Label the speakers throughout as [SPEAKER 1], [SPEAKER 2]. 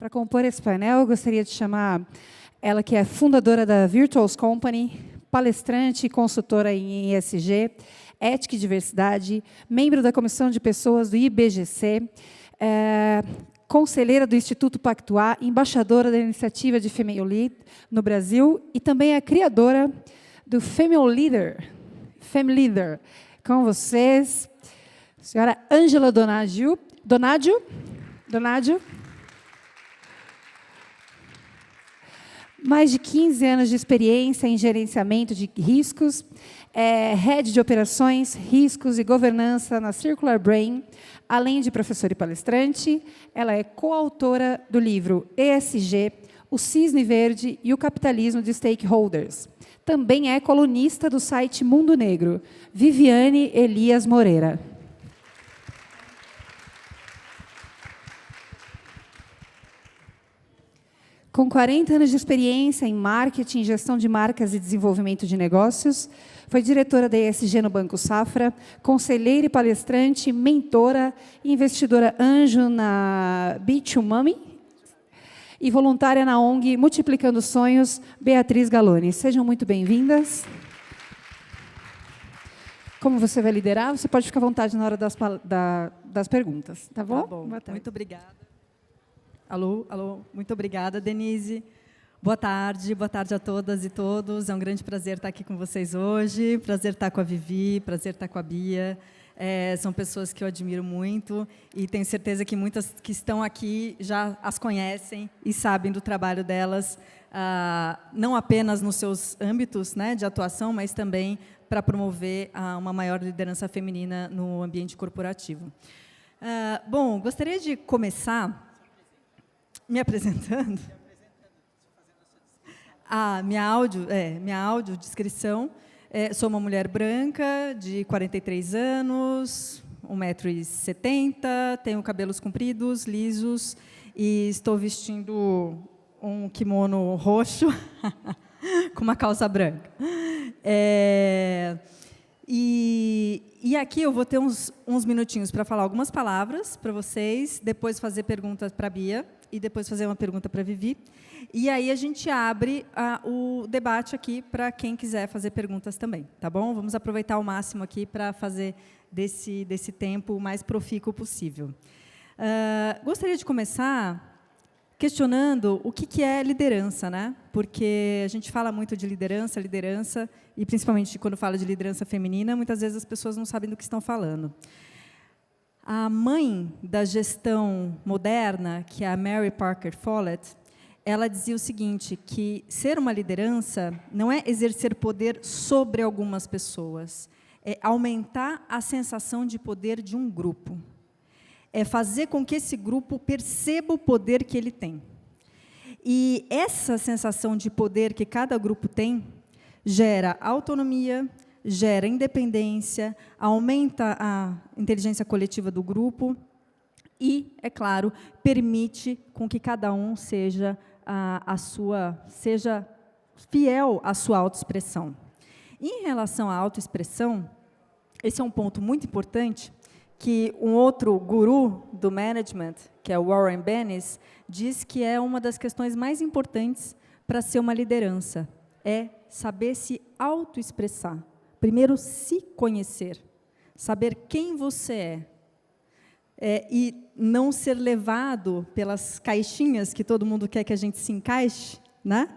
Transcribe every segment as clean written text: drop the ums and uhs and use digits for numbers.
[SPEAKER 1] Para compor esse painel, eu gostaria de chamar ela, que é fundadora da Virtuals Company, palestrante e consultora em ESG, ética e diversidade, membro da comissão de pessoas do IBGC, conselheira do Instituto Pactuar, embaixadora da iniciativa de Female Lead no Brasil e também é criadora do Female Leader. Com vocês, senhora Ângela Donadio. Mais de 15 anos de experiência em gerenciamento de riscos, head de operações, riscos e governança na Circular Brain, além de professora e palestrante. Ela é coautora do livro ESG, o Cisne Verde e o Capitalismo de Stakeholders. Também é colunista do site Mundo Negro. Viviane Elias Moreira. Com 40 anos de experiência em marketing, gestão de marcas e desenvolvimento de negócios, foi diretora da ESG no Banco Safra, conselheira e palestrante, mentora e investidora anjo na B2Mummy e voluntária na ONG Multiplicando Sonhos, Beatriz Galoni. Sejam muito bem-vindas. Como você vai liderar, você pode ficar à vontade na hora das perguntas, tá bom?
[SPEAKER 2] Tá bom. Muito obrigada. Alô, muito obrigada, Denise. Boa tarde a todas e todos. É um grande prazer estar aqui com vocês hoje, prazer estar com a Vivi, prazer estar com a Bia. São pessoas que eu admiro muito e tenho certeza que muitas que estão aqui já as conhecem e sabem do trabalho delas, não apenas nos seus âmbitos, né, de atuação, mas também para promover uma maior liderança feminina no ambiente corporativo. Bom, gostaria de começar me apresentando. Minha audiodescrição. Sou uma mulher branca, de 43 anos, 1,70 m, tenho cabelos compridos, lisos, e estou vestindo um kimono roxo com uma calça branca. E aqui eu vou ter uns minutinhos para falar algumas palavras para vocês, depois fazer perguntas para a Bia, e depois fazer uma pergunta para a Vivi. E aí a gente abre o debate aqui para quem quiser fazer perguntas também, tá bom? Vamos aproveitar ao máximo aqui para fazer desse tempo o mais profícuo possível. Gostaria de começar questionando o que é liderança, né? Porque a gente fala muito de liderança, e principalmente quando fala de liderança feminina, muitas vezes as pessoas não sabem do que estão falando. A mãe da gestão moderna, que é a Mary Parker Follett, ela dizia o seguinte, que ser uma liderança não é exercer poder sobre algumas pessoas, é aumentar a sensação de poder de um grupo. É fazer com que esse grupo perceba o poder que ele tem. E essa sensação de poder que cada grupo tem gera autonomia, gera independência, aumenta a inteligência coletiva do grupo e, é claro, permite com que cada um seja fiel à sua autoexpressão. Em relação à autoexpressão, esse é um ponto muito importante que um outro guru do management, que é o Warren Bennis, diz que é uma das questões mais importantes para ser uma liderança, é saber se autoexpressar. Primeiro, se conhecer, saber quem você é, e não ser levado pelas caixinhas que todo mundo quer que a gente se encaixe, né?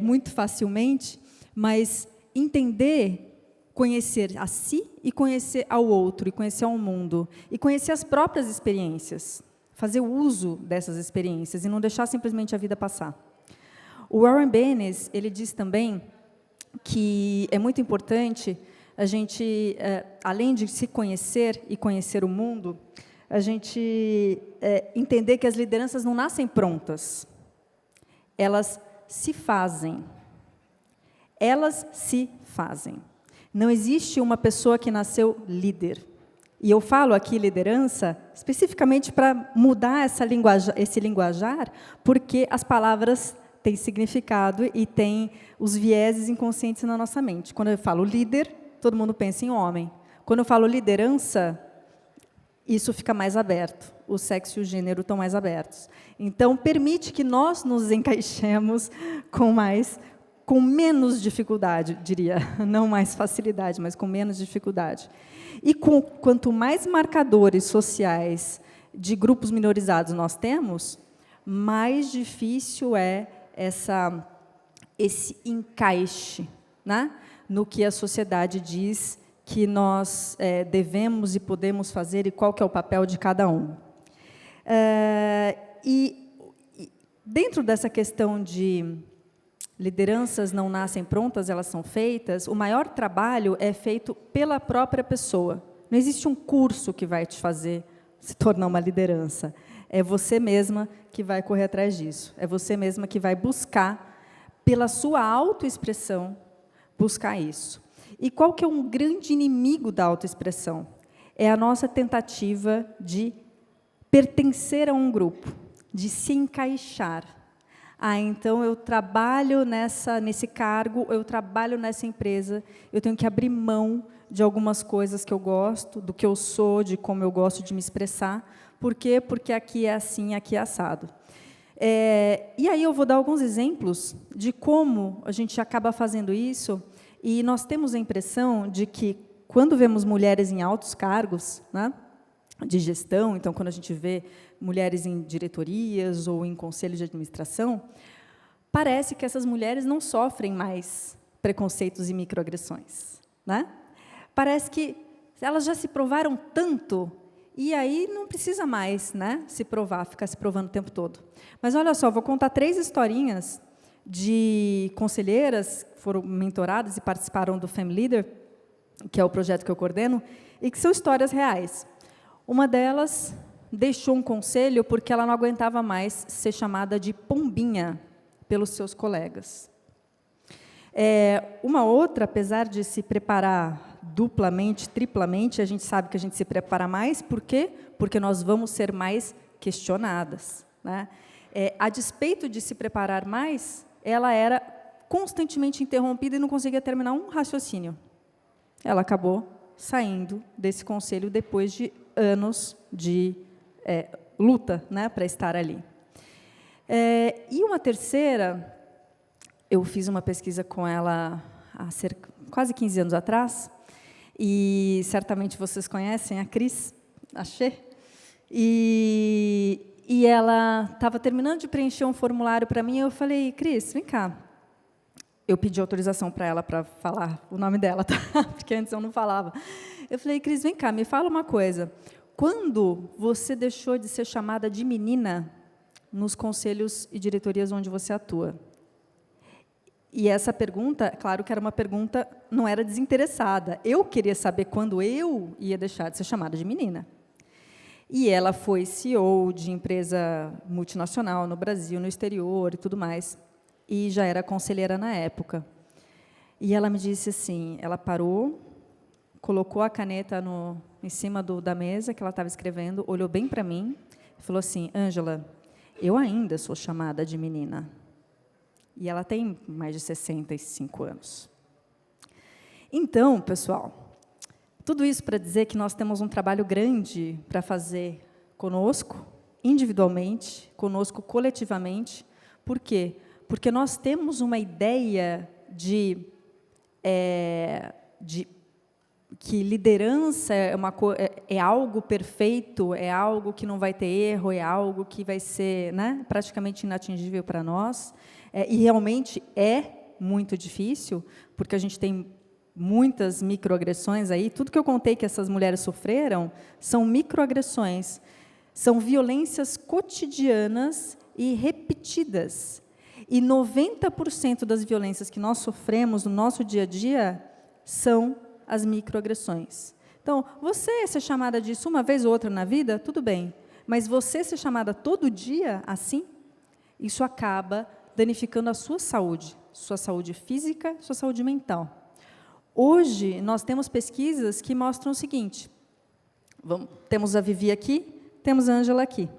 [SPEAKER 2] Muito facilmente, mas entender, conhecer a si e conhecer ao outro, e conhecer ao mundo, e conhecer as próprias experiências, fazer uso dessas experiências e não deixar simplesmente a vida passar. O Warren Bennis, ele diz também que é muito importante a gente, além de se conhecer e conhecer o mundo, a gente entender que as lideranças não nascem prontas, elas se fazem. Elas se fazem. Não existe uma pessoa que nasceu líder. E eu falo aqui liderança especificamente para mudar esse linguajar, porque as palavras têm significado e têm os vieses inconscientes na nossa mente. Quando eu falo líder, todo mundo pensa em homem. Quando eu falo liderança, isso fica mais aberto. o sexo e o gênero estão mais abertos. Então, permite que nós nos encaixemos com menos dificuldade, diria, não mais facilidade, mas com menos dificuldade. E quanto mais marcadores sociais de grupos minorizados nós temos, mais difícil é esse encaixe, né, no que a sociedade diz que nós devemos e podemos fazer e qual que é o papel de cada um. E dentro dessa questão de lideranças não nascem prontas, elas são feitas, o maior trabalho é feito pela própria pessoa. Não existe um curso que vai te fazer se tornar uma liderança. É você mesma que vai correr atrás disso. É você mesma que vai buscar, pela sua autoexpressão, buscar isso. E qual que é um grande inimigo da autoexpressão? É a nossa tentativa de pertencer a um grupo, de se encaixar. Então, eu trabalho nesse cargo, eu trabalho nessa empresa, eu tenho que abrir mão de algumas coisas que eu gosto, do que eu sou, de como eu gosto de me expressar. Por quê? Porque aqui é assim, aqui é assado. E aí eu vou dar alguns exemplos de como a gente acaba fazendo isso, e nós temos a impressão de que, quando vemos mulheres em altos cargos, né, de gestão, então, quando a gente vê mulheres em diretorias ou em conselhos de administração, parece que essas mulheres não sofrem mais preconceitos e microagressões, né? Parece que elas já se provaram tanto, e aí não precisa mais, né, se provar, ficar se provando o tempo todo. Mas, olha só, vou contar 3 historinhas de conselheiras que foram mentoradas e participaram do Fem Leader, que é o projeto que eu coordeno, e que são histórias reais. Uma delas deixou um conselho porque ela não aguentava mais ser chamada de pombinha pelos seus colegas. Uma outra, apesar de se preparar duplamente, triplamente, a gente sabe que a gente se prepara mais, por quê? Porque nós vamos ser mais questionadas, né? A despeito de se preparar mais, ela era constantemente interrompida e não conseguia terminar um raciocínio. Ela acabou saindo desse conselho depois de anos de luta, né, para estar ali. E uma terceira, eu fiz uma pesquisa com ela há quase 15 anos atrás, e certamente vocês conhecem a Cris Achê, e ela estava terminando de preencher um formulário para mim, e eu falei, Cris, vem cá. Eu pedi autorização para ela para falar o nome dela, tá? Porque antes eu não falava. Eu falei, Cris, vem cá, me fala uma coisa. Quando você deixou de ser chamada de menina nos conselhos e diretorias onde você atua? E essa pergunta, claro que era uma pergunta, não era desinteressada. Eu queria saber quando eu ia deixar de ser chamada de menina. E ela foi CEO de empresa multinacional no Brasil, no exterior e tudo mais, e já era conselheira na época. E ela me disse assim, ela parou, colocou a caneta em cima da mesa que ela estava escrevendo, olhou bem para mim e falou assim, Ângela, eu ainda sou chamada de menina. E ela tem mais de 65 anos. Então, pessoal, tudo isso para dizer que nós temos um trabalho grande para fazer conosco, individualmente, conosco coletivamente. Por quê? Porque nós temos uma ideia de que liderança é algo perfeito, é algo que não vai ter erro, é algo que vai ser, né, praticamente inatingível para nós. E realmente é muito difícil, porque a gente tem muitas microagressões aí. Tudo que eu contei que essas mulheres sofreram são microagressões, são violências cotidianas e repetidas. E 90% das violências que nós sofremos no nosso dia a dia são as microagressões. Então, você ser chamada disso uma vez ou outra na vida, tudo bem. Mas você ser chamada todo dia assim, isso acaba danificando a sua saúde física, sua saúde mental. Hoje, nós temos pesquisas que mostram o seguinte, temos a Vivi aqui, temos a Ângela aqui.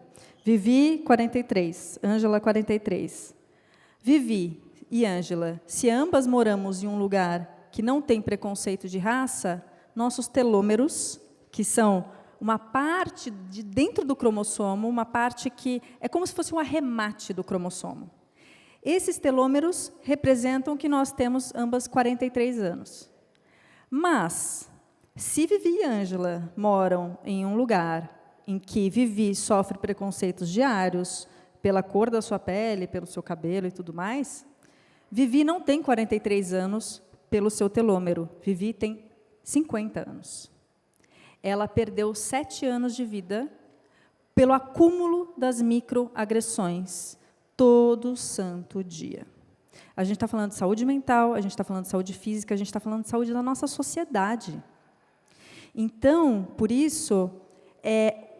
[SPEAKER 2] Vivi, 43, Ângela, 43. Vivi e Ângela, se ambas moramos em um lugar que não tem preconceito de raça, nossos telômeros, que são uma parte de dentro do cromossomo, uma parte que é como se fosse um arremate do cromossomo. Esses telômeros representam que nós temos ambas 43 anos. Mas, se Vivi e Ângela moram em um lugar em que Vivi sofre preconceitos diários, pela cor da sua pele, pelo seu cabelo e tudo mais, Vivi não tem 43 anos pelo seu telômero. Vivi tem 50 anos. Ela perdeu 7 anos de vida pelo acúmulo das microagressões, todo santo dia. A gente está falando de saúde mental, a gente está falando de saúde física, a gente está falando de saúde da nossa sociedade. Então, por isso,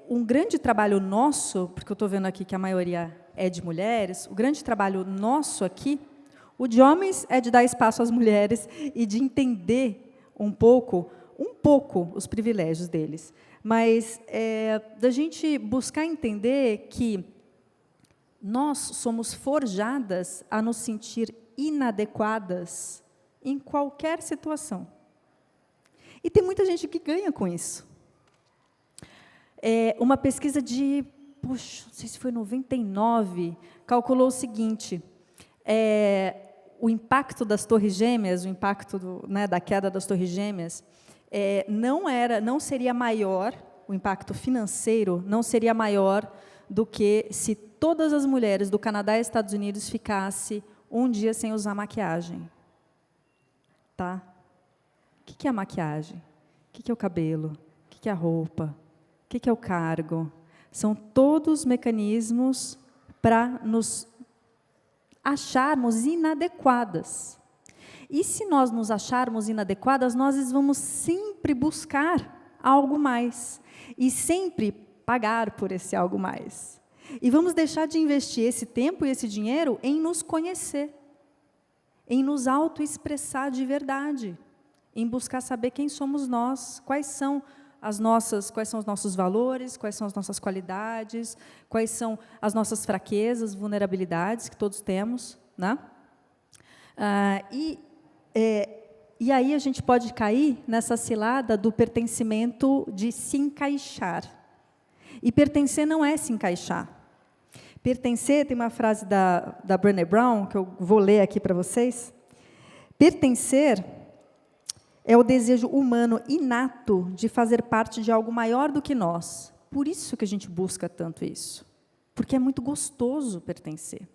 [SPEAKER 2] um grande trabalho nosso, porque eu estou vendo aqui que a maioria é de mulheres, o grande trabalho nosso aqui, o de homens é de dar espaço às mulheres e de entender um pouco os privilégios deles. Mas da gente buscar entender que nós somos forjadas a nos sentir inadequadas em qualquer situação. E tem muita gente que ganha com isso. Uma pesquisa de, não sei se foi 99, calculou o seguinte, o impacto das torres gêmeas, o impacto da queda das torres gêmeas, não seria maior, o impacto financeiro não seria maior do que se todas as mulheres do Canadá e Estados Unidos ficassem um dia sem usar maquiagem. Tá? O que é a maquiagem? O que é o cabelo? O que é a roupa? O que é o cargo? São todos mecanismos para nos acharmos inadequadas. E se nós nos acharmos inadequadas, nós vamos sempre buscar algo mais. E sempre pagar por esse algo mais. E vamos deixar de investir esse tempo e esse dinheiro em nos conhecer, em nos autoexpressar de verdade, em buscar saber quem somos nós, quais são os nossos valores, quais são as nossas qualidades, quais são as nossas fraquezas, vulnerabilidades que todos temos, né? E aí a gente pode cair nessa cilada do pertencimento, de se encaixar. E pertencer não é se encaixar. Pertencer, tem uma frase da Brené Brown, que eu vou ler aqui para vocês. Pertencer é o desejo humano inato de fazer parte de algo maior do que nós. Por isso que a gente busca tanto isso. Porque é muito gostoso pertencer.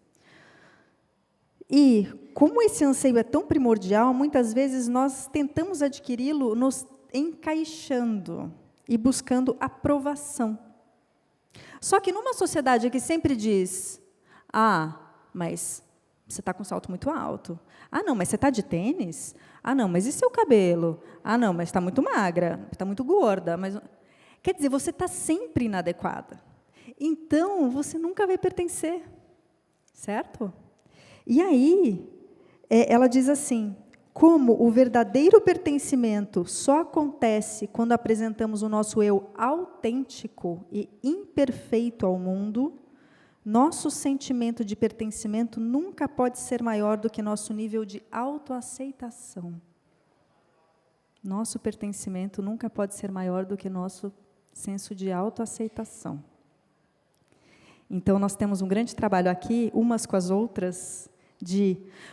[SPEAKER 2] E, como esse anseio é tão primordial, muitas vezes nós tentamos adquiri-lo nos encaixando e buscando aprovação. Só que numa sociedade que sempre diz, mas você está com salto muito alto. Não, mas você está de tênis? Não, mas e seu cabelo? Não, mas está muito magra, está muito gorda. Mas... Quer dizer, você está sempre inadequada. Então, você nunca vai pertencer. Certo? E aí, ela diz assim, como o verdadeiro pertencimento só acontece quando apresentamos o nosso eu autêntico e imperfeito ao mundo, nosso sentimento de pertencimento nunca pode ser maior do que nosso nível de autoaceitação. Nosso pertencimento nunca pode ser maior do que nosso senso de autoaceitação. Então, nós temos um grande trabalho aqui, umas com as outras,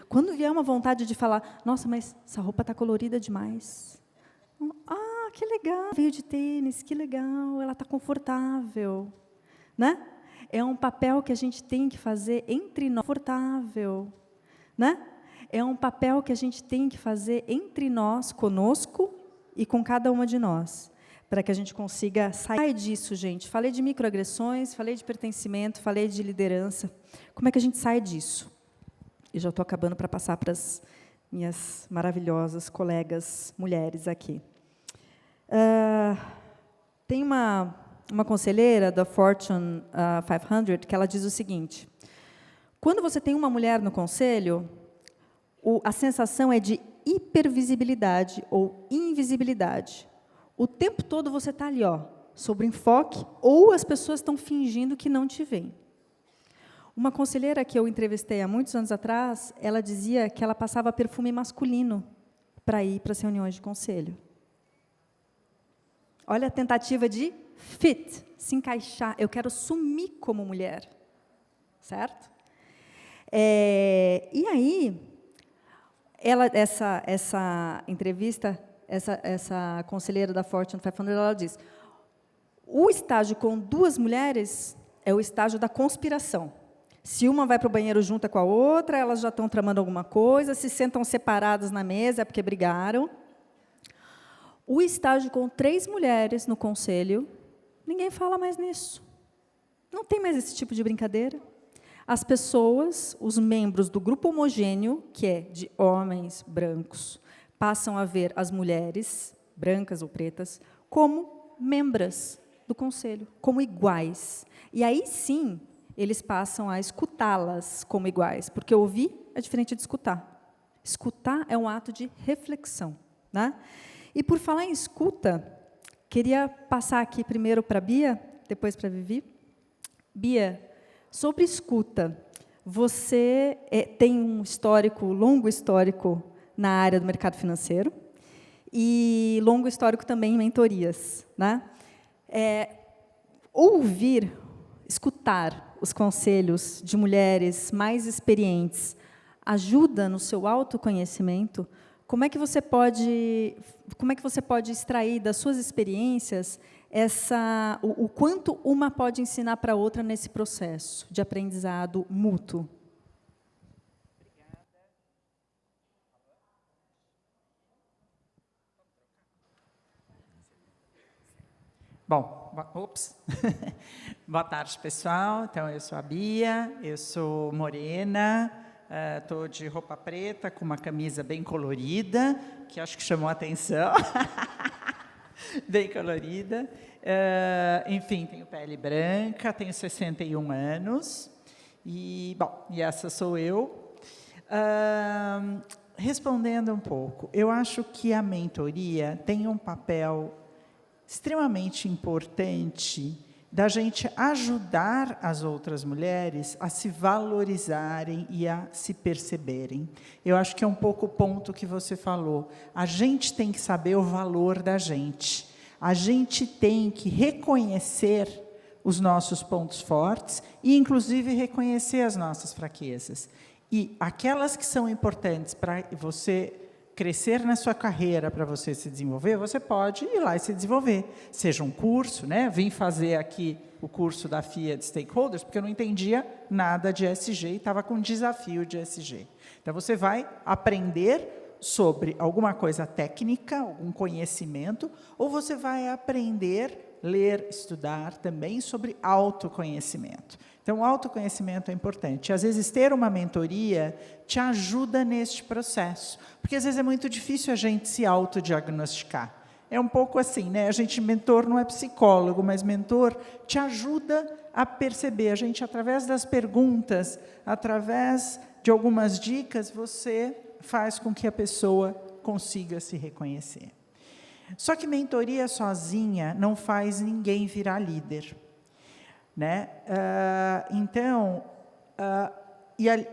[SPEAKER 2] quando vier uma vontade de falar, nossa, mas essa roupa está colorida demais. Que legal, veio de tênis, que legal, ela está confortável. Né? É um papel que a gente tem que fazer entre nós, confortável. Né? É um papel que a gente tem que fazer entre nós, conosco e com cada uma de nós, para que a gente consiga sair disso, gente. Falei de microagressões, falei de pertencimento, falei de liderança. Como é que a gente sai disso? E já estou acabando para passar para as minhas maravilhosas colegas mulheres aqui. Tem uma conselheira da Fortune 500 que ela diz o seguinte, quando você tem uma mulher no conselho, a sensação é de hipervisibilidade ou invisibilidade. O tempo todo você está ali, sob enfoque, ou as pessoas estão fingindo que não te veem. Uma conselheira que eu entrevistei há muitos anos atrás, ela dizia que ela passava perfume masculino para ir para as reuniões de conselho. Olha a tentativa de fit, se encaixar, eu quero sumir como mulher, certo? E aí, essa entrevista, essa conselheira da Fortune 500, ela diz, o estágio com 2 mulheres é o estágio da conspiração. Se uma vai para o banheiro junta com a outra, elas já estão tramando alguma coisa, se sentam separadas na mesa, é porque brigaram. O estágio com 3 mulheres no conselho, ninguém fala mais nisso. Não tem mais esse tipo de brincadeira. As pessoas, os membros do grupo homogêneo, que é de homens brancos, passam a ver as mulheres, brancas ou pretas, como membras do conselho, como iguais. E aí, sim, eles passam a escutá-las como iguais, porque ouvir é diferente de escutar. Escutar é um ato de reflexão, né? E, por falar em escuta, queria passar aqui primeiro para a Bia, depois para a Vivi. Bia, sobre escuta, você tem um longo histórico na área do mercado financeiro e longo histórico também em mentorias, né? Ouvir, escutar os conselhos de mulheres mais experientes ajuda no seu autoconhecimento? Como é que você pode extrair das suas experiências o quanto uma pode ensinar para a outra nesse processo de aprendizado mútuo?
[SPEAKER 3] Bom, boa tarde, pessoal. Então, eu sou a Bia, eu sou morena, estou de roupa preta, com uma camisa bem colorida, que acho que chamou a atenção. Bem colorida. Enfim, tenho pele branca, tenho 61 anos. E essa sou eu. Respondendo um pouco, eu acho que a mentoria tem um papel extremamente importante da gente ajudar as outras mulheres a se valorizarem e a se perceberem. Eu acho que é um pouco o ponto que você falou. A gente tem que saber o valor da gente. A gente tem que reconhecer os nossos pontos fortes e, inclusive, reconhecer as nossas fraquezas. E aquelas que são importantes para você crescer na sua carreira, para você se desenvolver, você pode ir lá e se desenvolver. Seja um curso, né? Vim fazer aqui o curso da FIA de Stakeholders, porque eu não entendia nada de ESG e estava com um desafio de ESG. Então, você vai aprender sobre alguma coisa técnica, algum conhecimento, ou você vai aprender, ler, estudar também sobre autoconhecimento. Então, o autoconhecimento é importante. Às vezes, ter uma mentoria te ajuda neste processo, porque às vezes é muito difícil a gente se autodiagnosticar. É um pouco assim, né? Mentor não é psicólogo, mas mentor te ajuda a perceber. A gente, através das perguntas, através de algumas dicas, você faz com que a pessoa consiga se reconhecer. Só que mentoria sozinha não faz ninguém virar líder, né?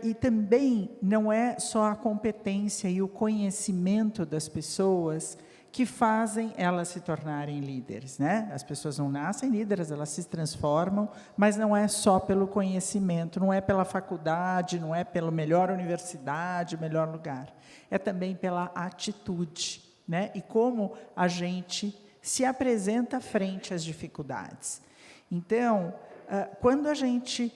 [SPEAKER 3] E também não é só a competência e o conhecimento das pessoas que fazem elas se tornarem líderes, né? As pessoas não nascem líderes, elas se transformam, mas não é só pelo conhecimento, não é pela faculdade, não é pela melhor universidade, melhor lugar. É também pela atitude, né? E como a gente se apresenta frente às dificuldades. Então, quando a gente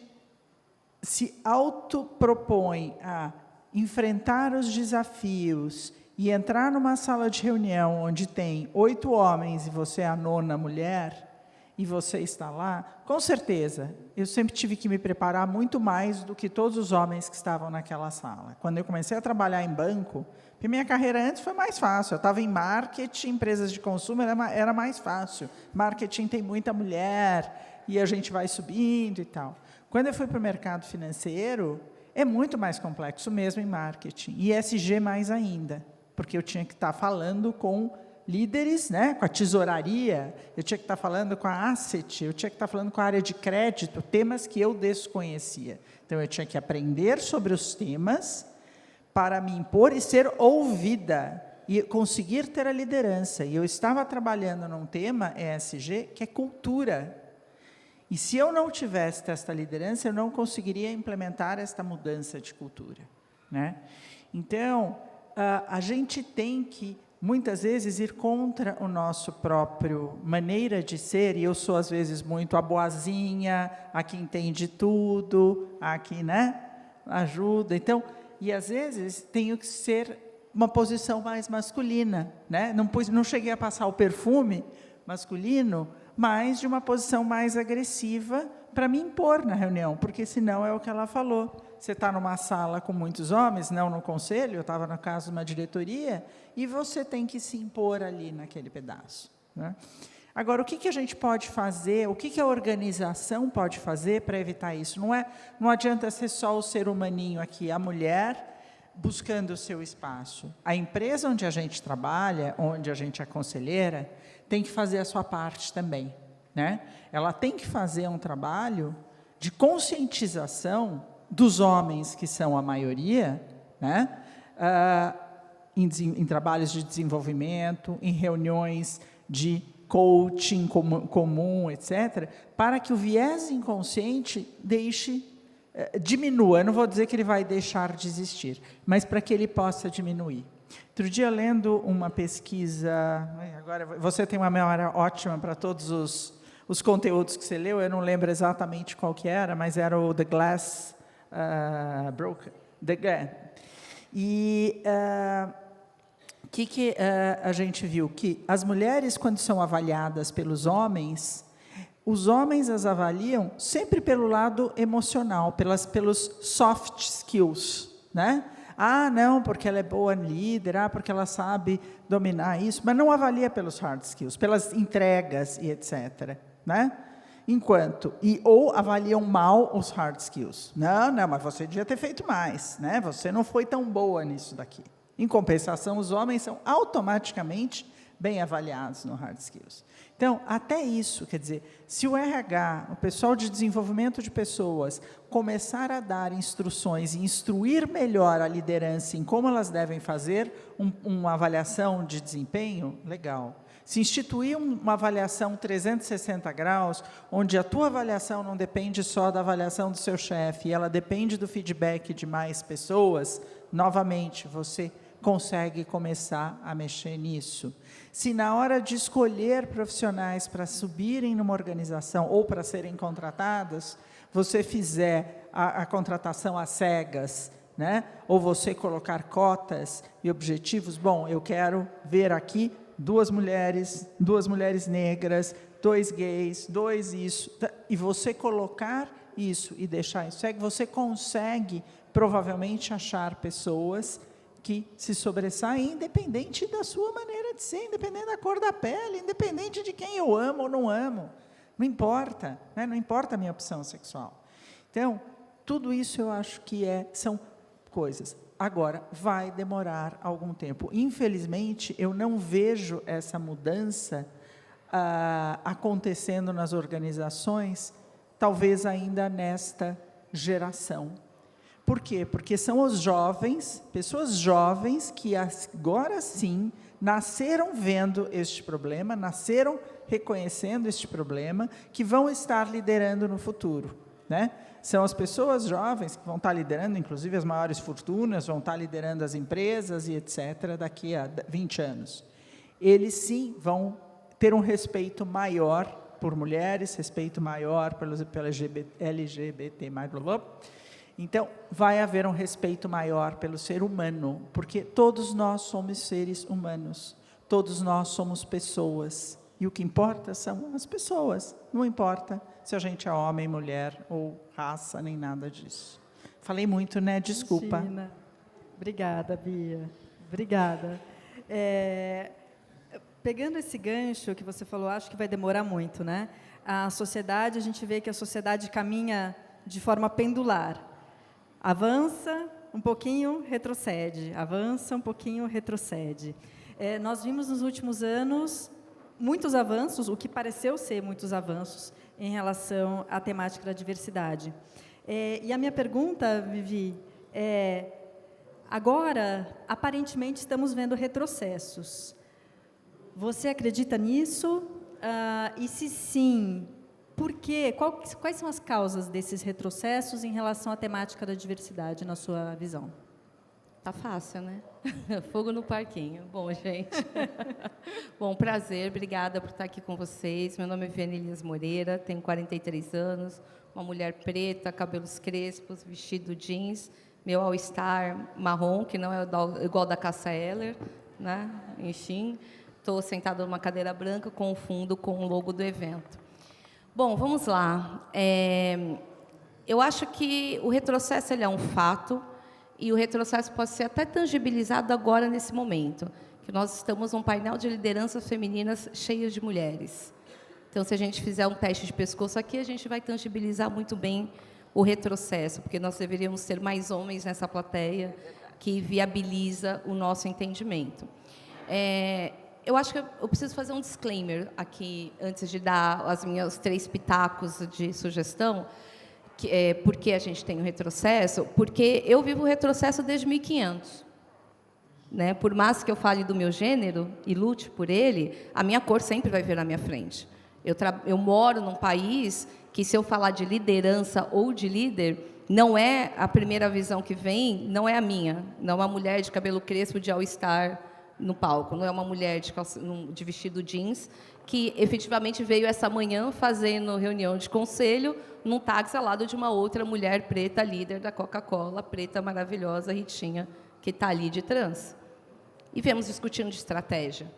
[SPEAKER 3] se autopropõe a enfrentar os desafios e entrar numa sala de reunião onde tem 8 homens e você é a 9ª mulher, e você está lá, com certeza, eu sempre tive que me preparar muito mais do que todos os homens que estavam naquela sala. Quando eu comecei a trabalhar em banco, porque minha carreira antes foi mais fácil, eu estava em marketing, empresas de consumo, era mais fácil. Marketing tem muita mulher, e a gente vai subindo e tal. Quando eu fui para o mercado financeiro, é muito mais complexo mesmo em marketing, e ESG mais ainda, porque eu tinha que estar falando com líderes, né, com a tesouraria, eu tinha que estar falando com a asset, eu tinha que estar falando com a área de crédito, temas que eu desconhecia. Então, eu tinha que aprender sobre os temas para me impor e ser ouvida. E conseguir ter a liderança. E eu estava trabalhando num tema, ESG, que é cultura. E se eu não tivesse esta liderança, eu não conseguiria implementar esta mudança de cultura, né? Então, a gente tem que, muitas vezes, ir contra o nosso próprio maneira de ser, e eu sou, às vezes, muito a boazinha, a que entende tudo, a que, né, ajuda. Então, e, às vezes, tenho que ser uma posição mais masculina, né? Não cheguei a passar o perfume masculino, mas de uma posição mais agressiva para me impor na reunião, porque senão é o que ela falou. Você está numa sala com muitos homens, não no conselho, eu estava no caso de uma diretoria, e você tem que se impor ali naquele pedaço, né? Agora, o que a gente pode fazer, o que a organização pode fazer para evitar isso? Não adianta ser só o ser humaninho aqui, a mulher buscando o seu espaço. A empresa onde a gente trabalha, onde a gente é conselheira, tem que fazer a sua parte também, né? Ela tem que fazer um trabalho de conscientização dos homens, que são a maioria, né? Em trabalhos de desenvolvimento, em reuniões de coaching comum, etc., para que o viés inconsciente diminua. Eu não vou dizer que ele vai deixar de existir, mas para que ele possa diminuir. Outro dia, lendo uma pesquisa, agora você tem uma memória ótima para todos os conteúdos que você leu, eu não lembro exatamente qual que era, mas era o The Glass Broken. E que a gente viu? Que as mulheres, quando são avaliadas pelos homens, os homens as avaliam sempre pelo lado emocional, pelos soft skills, né? Ah, não, porque ela é boa líder, porque ela sabe dominar isso, mas não avalia pelos hard skills, pelas entregas e etc., né? Ou avaliam mal os hard skills. Não, mas você devia ter feito mais, né? Você não foi tão boa nisso daqui. Em compensação, os homens são automaticamente bem avaliados no hard skills. Então, até isso, quer dizer, se o RH, o pessoal de desenvolvimento de pessoas, começar a dar instruções e instruir melhor a liderança em como elas devem fazer uma avaliação de desempenho, legal. Se instituir uma avaliação 360 graus, onde a tua avaliação não depende só da avaliação do seu chefe, ela depende do feedback de mais pessoas, novamente, você consegue começar a mexer nisso. Se na hora de escolher profissionais para subirem numa organização ou para serem contratadas, você fizer a contratação às cegas, né? Ou você colocar cotas e objetivos, bom, eu quero ver aqui 2 mulheres negras, 2 gays, 2 isso, e você colocar isso e deixar isso cego, você consegue provavelmente achar pessoas que se sobressaem, independente da sua maneira de ser, independente da cor da pele, independente de quem eu amo ou não amo, não importa, né? Não importa a minha opção sexual. Então, tudo isso eu acho que são coisas. Agora, vai demorar algum tempo. Infelizmente, eu não vejo essa mudança acontecendo nas organizações, talvez ainda nesta geração. Por quê? Porque são os jovens, pessoas jovens, que agora sim nasceram vendo este problema, nasceram reconhecendo este problema, que vão estar liderando no futuro, né? São as pessoas jovens que vão estar liderando, inclusive as maiores fortunas, vão estar liderando as empresas e etc., daqui a 20 anos. Eles sim vão ter um respeito maior por mulheres, respeito maior pela LGBT+, blá, blá. Então, vai haver um respeito maior pelo ser humano, porque todos nós somos seres humanos, todos nós somos pessoas, e o que importa são as pessoas, não importa se a gente é homem, mulher, ou raça, nem nada disso. Falei muito, né? Desculpa.
[SPEAKER 2] Imagina. Obrigada, Bia. Obrigada. Pegando esse gancho que você falou, acho que vai demorar muito, né? A sociedade, a gente vê que a sociedade caminha de forma pendular. Avança um pouquinho, retrocede. Avança um pouquinho, retrocede. Nós vimos nos últimos anos muitos avanços, o que pareceu ser muitos avanços em relação à temática da diversidade. E a minha pergunta, Vivi, Agora, aparentemente, estamos vendo retrocessos. Você acredita nisso? E se sim, por quê? Quais são as causas desses retrocessos em relação à temática da diversidade, na sua visão?
[SPEAKER 4] Tá fácil, né? Fogo no parquinho. Bom, gente. Bom, prazer. Obrigada por estar aqui com vocês. Meu nome é Viane Elias Moreira, tenho 43 anos, uma mulher preta, cabelos crespos, vestido jeans, meu all-star marrom, que não é igual da Cássia Eller, né? Enfim, estou sentada numa cadeira branca com o fundo com o logo do evento. Bom, vamos lá. Eu acho que o retrocesso ele é um fato, e o retrocesso pode ser até tangibilizado agora, nesse momento, que nós estamos num painel de lideranças femininas cheias de mulheres. Então, se a gente fizer um teste de pescoço aqui, a gente vai tangibilizar muito bem o retrocesso, porque nós deveríamos ter mais homens nessa plateia, que viabiliza o nosso entendimento. Eu acho que eu preciso fazer um disclaimer aqui, antes de dar os meus 3 pitacos de sugestão, por que a gente tem o retrocesso, porque eu vivo o retrocesso desde 1500. Né? Por mais que eu fale do meu gênero e lute por ele, a minha cor sempre vai vir na minha frente. Eu moro num país que, se eu falar de liderança ou de líder, não é a primeira visão que vem, não é a minha. Não é uma mulher de cabelo crespo de all-star no palco, não é uma mulher de vestido jeans que efetivamente veio essa manhã fazendo reunião de conselho num táxi ao lado de uma outra mulher preta, líder da Coca-Cola, preta maravilhosa, Ritinha, que está ali de trans. E viemos discutindo de estratégia.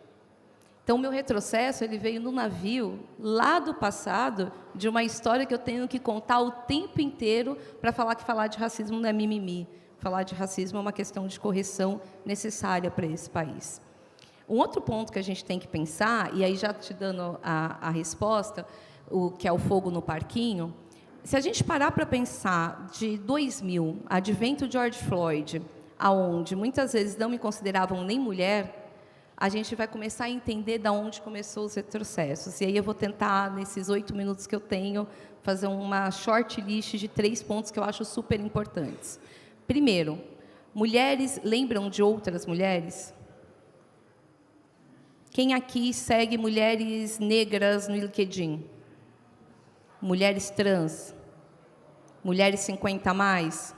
[SPEAKER 4] Então, o meu retrocesso ele veio no navio, lá do passado, de uma história que eu tenho que contar o tempo inteiro para falar que falar de racismo não é mimimi. Falar de racismo é uma questão de correção necessária para esse país. Um outro ponto que a gente tem que pensar, e aí já te dando a resposta, que é o fogo no parquinho, se a gente parar para pensar de 2000, advento de George Floyd, aonde muitas vezes não me consideravam nem mulher, a gente vai começar a entender de onde começou os retrocessos. E aí eu vou tentar, nesses 8 minutos que eu tenho, fazer uma short list de 3 pontos que eu acho super importantes. Primeiro, mulheres lembram de outras mulheres? Quem aqui segue mulheres negras no LinkedIn? Mulheres trans? Mulheres 50+?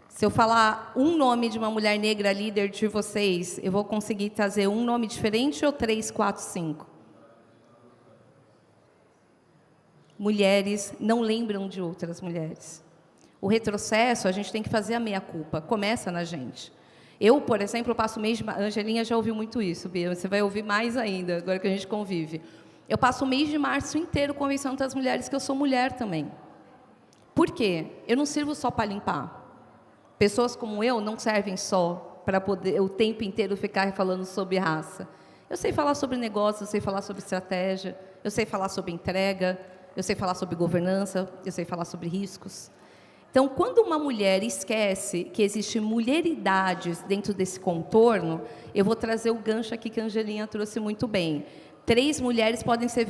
[SPEAKER 4] Se eu falar um nome de uma mulher negra líder de vocês, eu vou conseguir trazer um nome diferente ou 3, 4, 5? Mulheres não lembram de outras mulheres. O retrocesso, a gente tem que fazer a meia-culpa. Começa na gente. Eu, por exemplo, passo o mês de... Angelinha já ouviu muito isso, Bia. Você vai ouvir mais ainda, agora que a gente convive. Eu passo o mês de março inteiro conversando com as mulheres que eu sou mulher também. Por quê? Eu não sirvo só para limpar. Pessoas como eu não servem só para poder o tempo inteiro ficar falando sobre raça. Eu sei falar sobre negócio, eu sei falar sobre estratégia, eu sei falar sobre entrega, eu sei falar sobre governança, eu sei falar sobre riscos. Então, quando uma mulher esquece que existem mulheridades dentro desse contorno, eu vou trazer o gancho aqui que a Angelinha trouxe muito bem. 3 mulheres podem ser,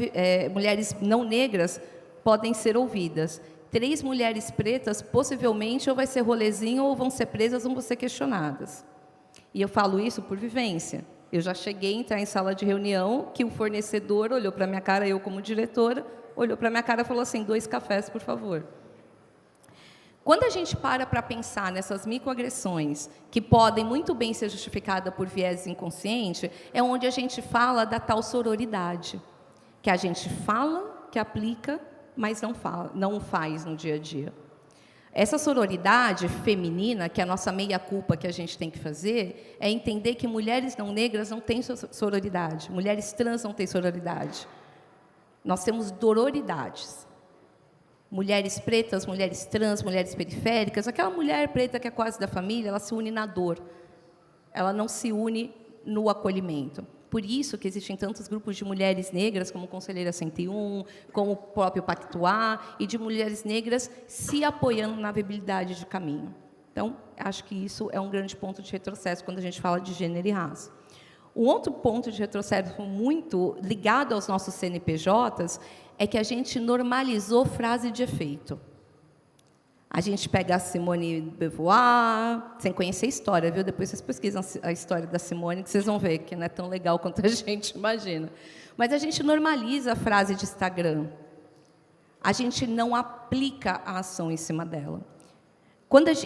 [SPEAKER 4] mulheres não negras podem ser ouvidas. 3 mulheres pretas, possivelmente, ou vai ser rolezinho, ou vão ser presas, ou vão ser questionadas. E eu falo isso por vivência. Eu já cheguei a entrar em sala de reunião, que o fornecedor olhou para a minha cara, eu como diretora, olhou para a minha cara e falou assim, 2 cafés, por favor. Quando a gente para pensar nessas microagressões, que podem muito bem ser justificadas por viés inconsciente, é onde a gente fala da tal sororidade, que a gente fala, que aplica, mas não faz no dia a dia. Essa sororidade feminina, que é a nossa meia-culpa que a gente tem que fazer, é entender que mulheres não negras não têm sororidade, mulheres trans não têm sororidade. Nós temos dororidades. Mulheres pretas, mulheres trans, mulheres periféricas, aquela mulher preta que é quase da família, ela se une na dor. Ela não se une no acolhimento. Por isso que existem tantos grupos de mulheres negras, como Conselheira 101, como o próprio Pactuar, e de mulheres negras se apoiando na viabilidade de caminho. Então, acho que isso é um grande ponto de retrocesso quando a gente fala de gênero e raça. Um outro ponto de retrocesso muito ligado aos nossos CNPJs é que a gente normalizou frase de efeito. A gente pega a Simone de Beauvoir, sem conhecer a história, viu? Depois vocês pesquisam a história da Simone, que vocês vão ver que não é tão legal quanto a gente imagina. Mas a gente normaliza a frase de Instagram. A gente não aplica a ação em cima dela.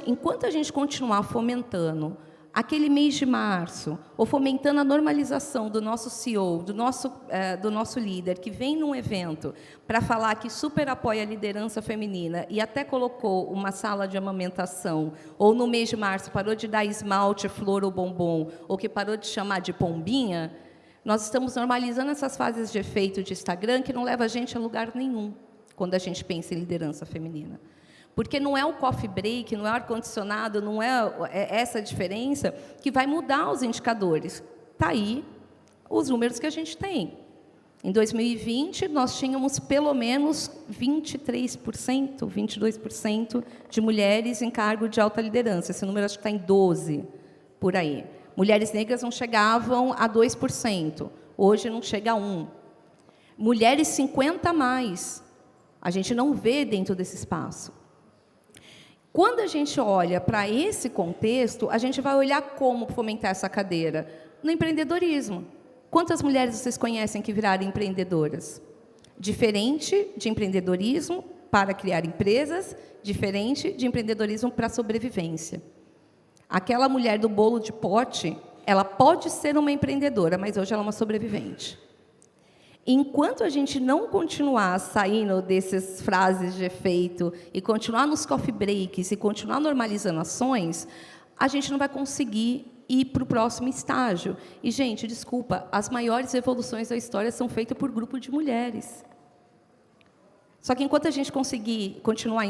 [SPEAKER 4] Enquanto a gente continuar fomentando aquele mês de março, ou fomentando a normalização do nosso CEO, do nosso líder, que vem num evento para falar que super apoia a liderança feminina e até colocou uma sala de amamentação, ou no mês de março parou de dar esmalte, flor ou bombom, ou que parou de chamar de pombinha, nós estamos normalizando essas fases de efeito de Instagram que não leva a gente a lugar nenhum, quando a gente pensa em liderança feminina. Porque não é o coffee break, não é o ar-condicionado, não é essa diferença que vai mudar os indicadores. Está aí os números que a gente tem. Em 2020, nós tínhamos pelo menos 23%, 22% de mulheres em cargo de alta liderança. Esse número acho que está em 12%, por aí. Mulheres negras não chegavam a 2%. Hoje não chega a 1%. Mulheres 50 a mais. A gente não vê dentro desse espaço. Quando a gente olha para esse contexto, a gente vai olhar como fomentar essa cadeira. No empreendedorismo. Quantas mulheres vocês conhecem que viraram empreendedoras? Diferente de empreendedorismo para criar empresas, diferente de empreendedorismo para sobrevivência. Aquela mulher do bolo de pote, ela pode ser uma empreendedora, mas hoje ela é uma sobrevivente. Enquanto a gente não continuar saindo dessas frases de efeito e continuar nos coffee breaks e continuar normalizando ações, a gente não vai conseguir ir para o próximo estágio. E, gente, desculpa, as maiores revoluções da história são feitas por grupo de mulheres. Só que enquanto a gente conseguir continuar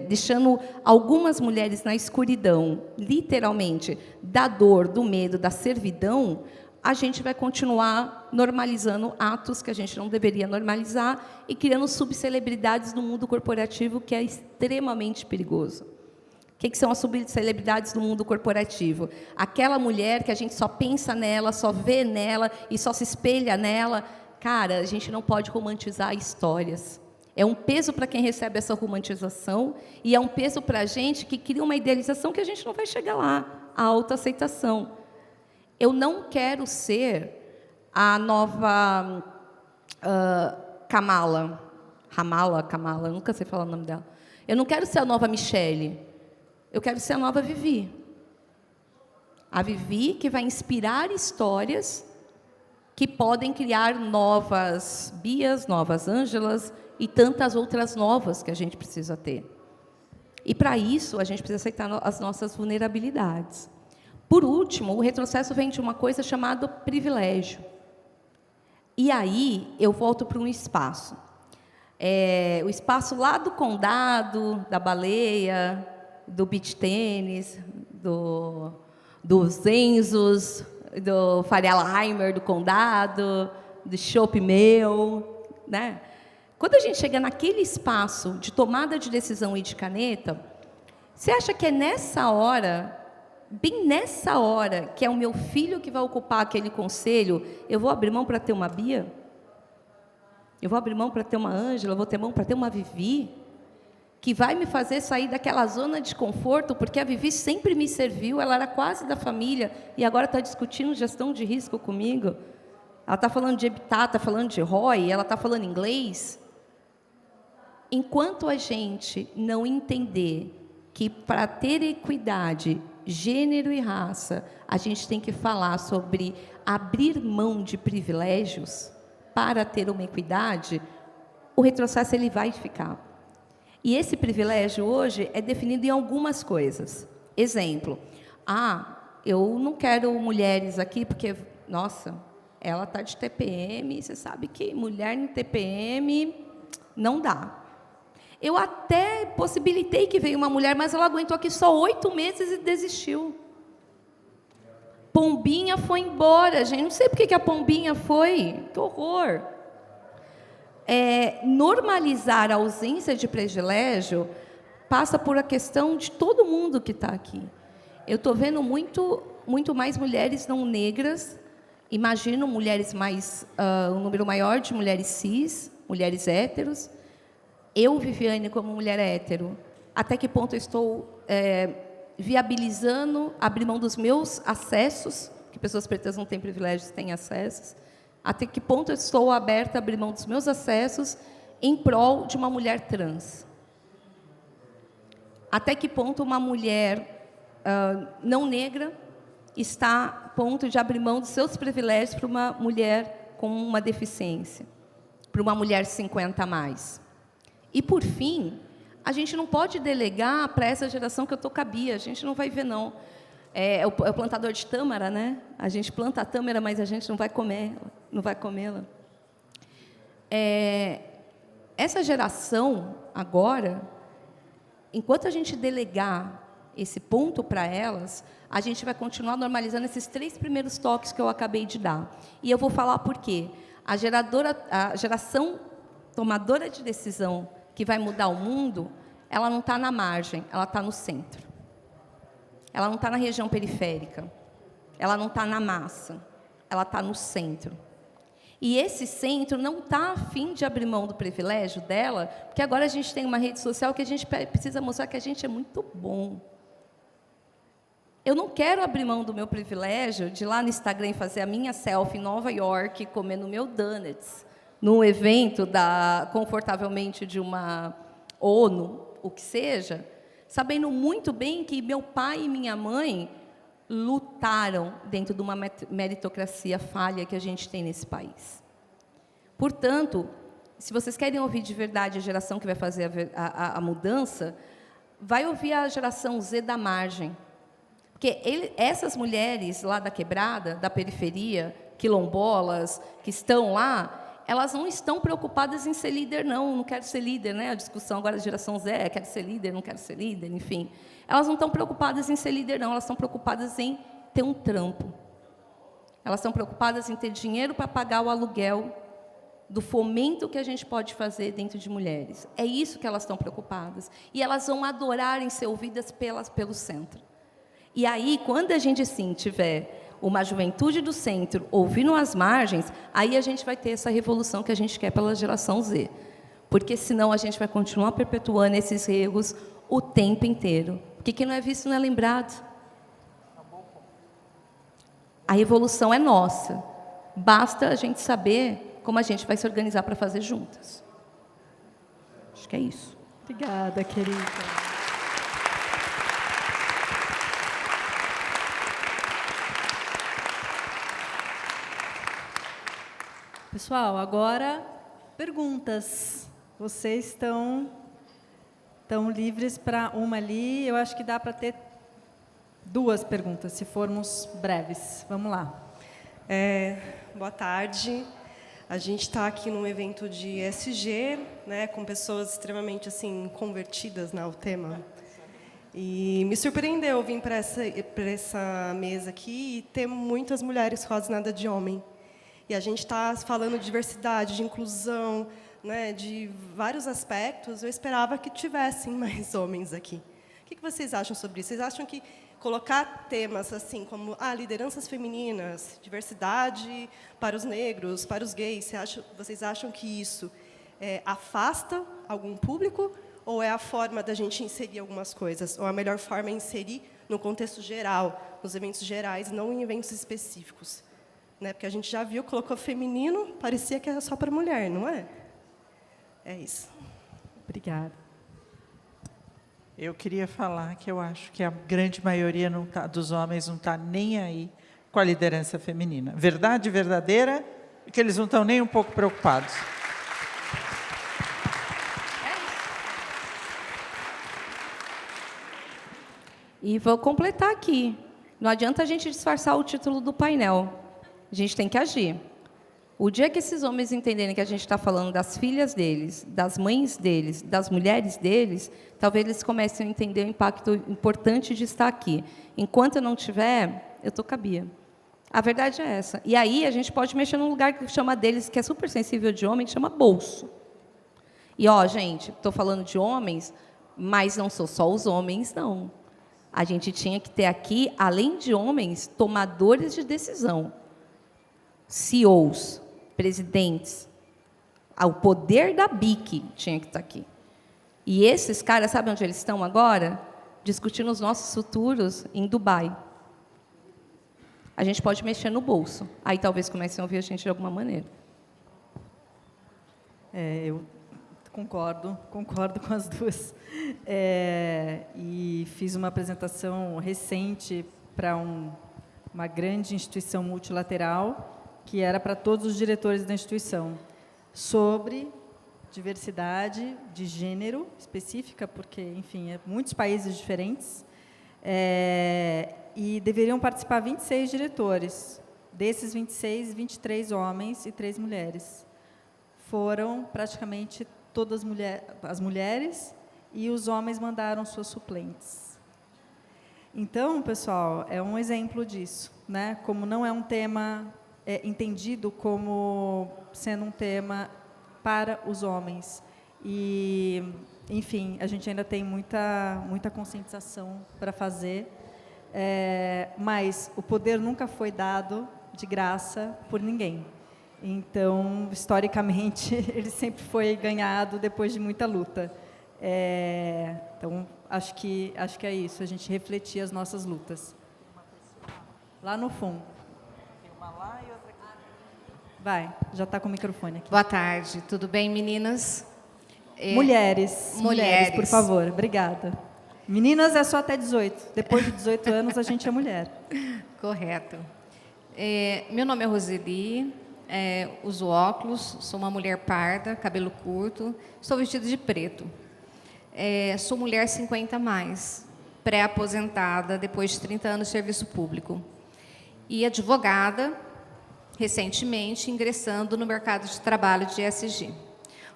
[SPEAKER 4] deixando algumas mulheres na escuridão, literalmente, da dor, do medo, da servidão, a gente vai continuar normalizando atos que a gente não deveria normalizar e criando subcelebridades no mundo corporativo, que é extremamente perigoso. O que são as subcelebridades no mundo corporativo? Aquela mulher que a gente só pensa nela, só vê nela e só se espelha nela. Cara, a gente não pode romantizar histórias. É um peso para quem recebe essa romantização e é um peso para a gente que cria uma idealização que a gente não vai chegar lá, a autoaceitação. Eu não quero ser a nova Kamala, eu nunca sei falar o nome dela. Eu não quero ser a nova Michelle, eu quero ser a nova Vivi. A Vivi que vai inspirar histórias que podem criar novas Bias, novas Ângelas e tantas outras novas que a gente precisa ter. E, para isso, a gente precisa aceitar as nossas vulnerabilidades. Por último, o retrocesso vem de uma coisa chamada privilégio. E aí, eu volto para um espaço. O espaço lá do Condado, da Baleia, do beach tênis, dos Enzos, do Faria Limer, do Condado, do Chopp Meu, né? Quando a gente chega naquele espaço de tomada de decisão e de caneta, você acha que é nessa hora, bem nessa hora, que é o meu filho que vai ocupar aquele conselho, eu vou abrir mão para ter uma Bia? Eu vou abrir mão para ter uma Ângela? Eu vou ter mão para ter uma Vivi? Que vai me fazer sair daquela zona de conforto, porque a Vivi sempre me serviu, ela era quase da família, e agora está discutindo gestão de risco comigo. Ela está falando de EBITDA, está falando de ROI, ela está falando inglês. Enquanto a gente não entender que, para ter equidade, gênero e raça, a gente tem que falar sobre abrir mão de privilégios para ter uma equidade, o retrocesso ele vai ficar. E esse privilégio hoje é definido em algumas coisas. Exemplo, eu não quero mulheres aqui porque, nossa, ela está de TPM, você sabe que mulher em TPM não dá. Eu até possibilitei que veio uma mulher, mas ela aguentou aqui só 8 meses e desistiu. Pombinha foi embora, gente. Não sei por que a Pombinha foi. Que horror. Normalizar a ausência de privilégio passa por a questão de todo mundo que está aqui. Eu estou vendo muito mais mulheres não negras. Imagino mulheres mais, um número maior de mulheres cis, mulheres héteros. Eu, Viviane, como mulher hétero, Até que ponto eu estou viabilizando, abrir mão dos meus acessos, que pessoas pretas não têm privilégios, têm acessos. Até que ponto eu estou aberta a abrir mão dos meus acessos em prol de uma mulher trans? Até que ponto uma mulher não negra está a ponto de abrir mão dos seus privilégios para uma mulher com uma deficiência, para uma mulher 50 a mais? E, por fim, a gente não pode delegar para essa geração que eu estou cabia, a gente não vai ver, não. É o plantador de tâmara, né? A gente planta a tâmara, mas a gente não vai comer, não vai comê-la. Essa geração, agora, enquanto a gente delegar esse ponto para elas, a gente vai continuar normalizando esses 3 primeiros toques que eu acabei de dar. E eu vou falar por quê. A geração tomadora de decisão que vai mudar o mundo, ela não está na margem, ela está no centro. Ela não está na região periférica, ela não está na massa, ela está no centro. E esse centro não está a fim de abrir mão do privilégio dela, porque agora a gente tem uma rede social que a gente precisa mostrar que a gente é muito bom. Eu não quero abrir mão do meu privilégio de ir lá no Instagram e fazer a minha selfie em Nova York, comendo meu donuts, num evento confortavelmente de uma ONU, o que seja, sabendo muito bem que meu pai e minha mãe lutaram dentro de uma meritocracia falha que a gente tem nesse país. Portanto, se vocês querem ouvir de verdade a geração que vai fazer a mudança, vai ouvir a geração Z da margem. Porque essas mulheres lá da quebrada, da periferia, quilombolas, que estão lá, elas não estão preocupadas em ser líder, não quero ser líder, né? A discussão agora da geração Z, quero ser líder, não quero ser líder, enfim. Elas não estão preocupadas em ser líder, não, elas estão preocupadas em ter um trampo. Elas estão preocupadas em ter dinheiro para pagar o aluguel do fomento que a gente pode fazer dentro de mulheres. É isso que elas estão preocupadas. E elas vão adorar em ser ouvidas pelo centro. E aí, quando a gente, sim, tiver uma juventude do centro ouvindo as margens, aí a gente vai ter essa revolução que a gente quer pela geração Z. Porque, senão, a gente vai continuar perpetuando esses erros o tempo inteiro. Porque quem não é visto não é lembrado. A revolução é nossa. Basta a gente saber como a gente vai se organizar para fazer juntas. Acho que é isso.
[SPEAKER 2] Obrigada, querida. Pessoal, agora perguntas. Vocês estão livres para uma ali. Eu acho que dá para ter 2 perguntas, se formos breves. Vamos lá.
[SPEAKER 5] Boa tarde. A gente está aqui num evento de ESG, né, com pessoas extremamente assim convertidas ao tema. E me surpreendeu vir para essa mesa aqui e ter muitas mulheres rosnada de homem. E a gente está falando de diversidade, de inclusão, né, de vários aspectos. Eu esperava que tivessem mais homens aqui. O que vocês acham sobre isso? Vocês acham que colocar temas assim como lideranças femininas, diversidade para os negros, para os gays, vocês acham que isso afasta algum público ou é a forma da gente inserir algumas coisas? Ou a melhor forma é inserir no contexto geral, nos eventos gerais, não em eventos específicos? Né? Porque a gente já viu, colocou feminino, parecia que era só para mulher, não é? É isso.
[SPEAKER 2] Obrigada.
[SPEAKER 3] Eu queria falar que eu acho que a grande maioria dos homens não está nem aí com a liderança feminina. Verdade verdadeira é que eles não estão nem um pouco preocupados.
[SPEAKER 4] E vou completar aqui. Não adianta a gente disfarçar o título do painel. A gente tem que agir. O dia que esses homens entenderem que a gente está falando das filhas deles, das mães deles, das mulheres deles, talvez eles comecem a entender o impacto importante de estar aqui. Enquanto eu não tiver, eu estou cabia. A verdade é essa. E aí a gente pode mexer num lugar que chama deles, que é super sensível de homem, que chama bolso. E, gente, estou falando de homens, mas não são só os homens, não. A gente tinha que ter aqui, além de homens, tomadores de decisão. CEOs, presidentes, o poder da BIC tinha que estar aqui. E esses caras, sabe onde eles estão agora? Discutindo os nossos futuros em Dubai. A gente pode mexer no bolso. Aí talvez comecem a ouvir a gente de alguma maneira.
[SPEAKER 2] Eu concordo com as duas. E fiz uma apresentação recente para uma grande instituição multilateral, que era para todos os diretores da instituição, sobre diversidade de gênero específica, porque, enfim, muitos países diferentes, e deveriam participar 26 diretores. Desses 26, 23 homens e 3 mulheres. Foram praticamente todas as mulheres, e os homens mandaram suas suplentes. Então, pessoal, é um exemplo disso, né? Como não é um tema entendido como sendo um tema para os homens. E, enfim, a gente ainda tem muita conscientização para fazer, mas o poder nunca foi dado de graça por ninguém. Então, historicamente, ele sempre foi ganhado depois de muita luta. Então, acho que é isso, a gente refletir as nossas lutas. Lá no fundo. Tem uma lá e outra aqui. Vai, já está com o microfone aqui.
[SPEAKER 6] Boa tarde, tudo bem, meninas?
[SPEAKER 2] Mulheres, por favor, obrigada. Meninas é só até 18, depois de 18 anos a gente é mulher.
[SPEAKER 6] Correto. Meu nome é Roseli, uso óculos, sou uma mulher parda, cabelo curto, estou vestida de preto. Sou mulher 50+, pré-aposentada, depois de 30 anos de serviço público. E advogada, recentemente, ingressando no mercado de trabalho de ESG.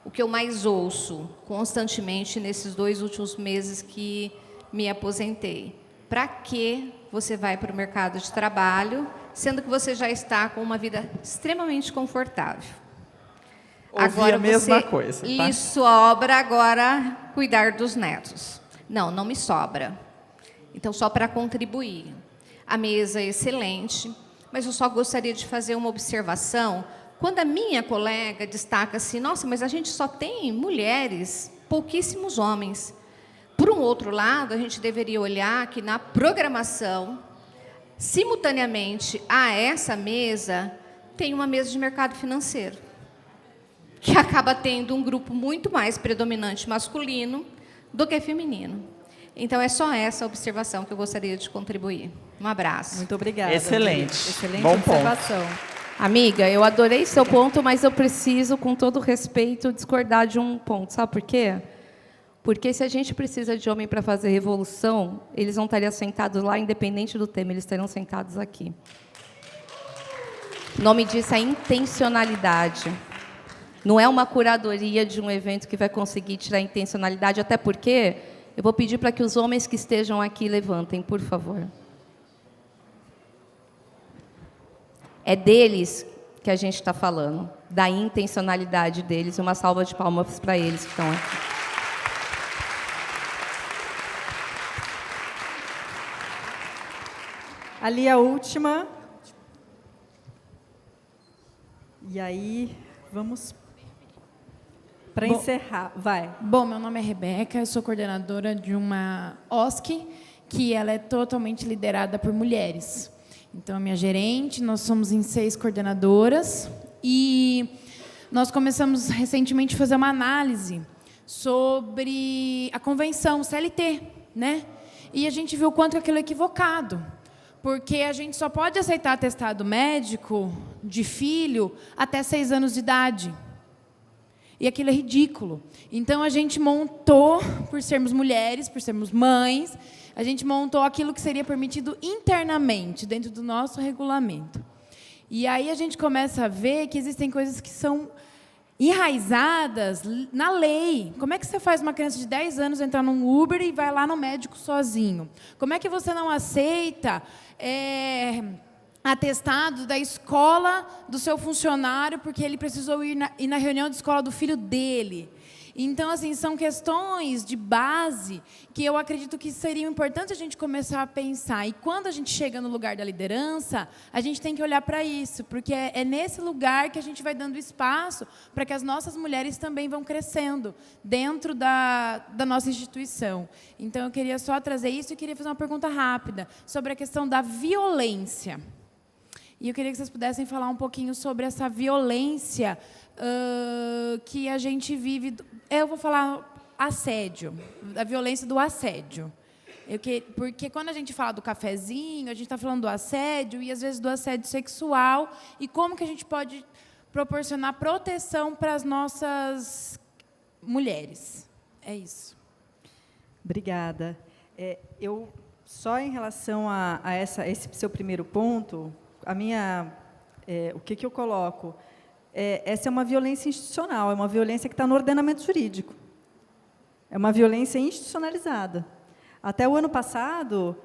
[SPEAKER 6] O que eu mais ouço constantemente nesses 2 últimos meses que me aposentei. Para que você vai para o mercado de trabalho, sendo que você já está com uma vida extremamente confortável?
[SPEAKER 3] Ouvi a mesma coisa. Tá?
[SPEAKER 6] Lhe sobra agora cuidar dos netos. Não me sobra. Então, só para contribuir. A mesa é excelente, mas eu só gostaria de fazer uma observação. Quando a minha colega destaca assim, nossa, mas a gente só tem mulheres, pouquíssimos homens. Por um outro lado, a gente deveria olhar que na programação, simultaneamente a essa mesa, tem uma mesa de mercado financeiro, que acaba tendo um grupo muito mais predominante masculino do que feminino. Então, é só essa observação que eu gostaria de contribuir. Um abraço.
[SPEAKER 2] Muito obrigada.
[SPEAKER 3] Excelente.
[SPEAKER 2] Excelente
[SPEAKER 3] Bom
[SPEAKER 2] observação.
[SPEAKER 4] Amiga, eu adorei seu ponto, mas eu preciso, com todo respeito, discordar de um ponto. Sabe por quê? Porque se a gente precisa de homem para fazer revolução, eles não estariam sentados lá, independente do tema, eles estariam sentados aqui. O nome disso é intencionalidade. Não é uma curadoria de um evento que vai conseguir tirar a intencionalidade, até porque eu vou pedir para que os homens que estejam aqui levantem, por favor. É deles que a gente está falando, da intencionalidade deles. Uma salva de palmas para eles que estão aqui.
[SPEAKER 2] Ali a última. E aí, vamos para encerrar. Vai.
[SPEAKER 7] Bom, meu nome é Rebeca, eu sou coordenadora de uma OSC, que ela é totalmente liderada por mulheres. Então, a minha gerente, nós somos em 6 coordenadoras, e nós começamos recentemente a fazer uma análise sobre a convenção CLT, né? E a gente viu o quanto aquilo é equivocado, porque a gente só pode aceitar atestado médico de filho até 6 anos de idade. E aquilo é ridículo. Então, a gente montou, por sermos mulheres, por sermos mães, a gente montou aquilo que seria permitido internamente, dentro do nosso regulamento. E aí a gente começa a ver que existem coisas que são enraizadas na lei. Como é que você faz uma criança de 10 anos entrar num Uber e vai lá no médico sozinho? Como é que você não aceita atestado da escola do seu funcionário porque ele precisou ir na reunião de escola do filho dele? Então, assim, são questões de base que eu acredito que seriam importantes a gente começar a pensar. E quando a gente chega no lugar da liderança, a gente tem que olhar para isso, porque é nesse lugar que a gente vai dando espaço para que as nossas mulheres também vão crescendo dentro da nossa instituição. Então, eu queria só trazer isso e queria fazer uma pergunta rápida sobre a questão da violência. E eu queria que vocês pudessem falar um pouquinho sobre essa violência que a gente vive. Eu vou falar assédio, a violência do assédio. Porque quando a gente fala do cafezinho, a gente está falando do assédio e, às vezes, do assédio sexual. E como que a gente pode proporcionar proteção para as nossas mulheres. É isso.
[SPEAKER 2] Obrigada. Eu, só em relação a esse seu primeiro ponto, o que eu coloco? Essa é uma violência institucional, é uma violência que está no ordenamento jurídico. É uma violência institucionalizada. Até o ano passado,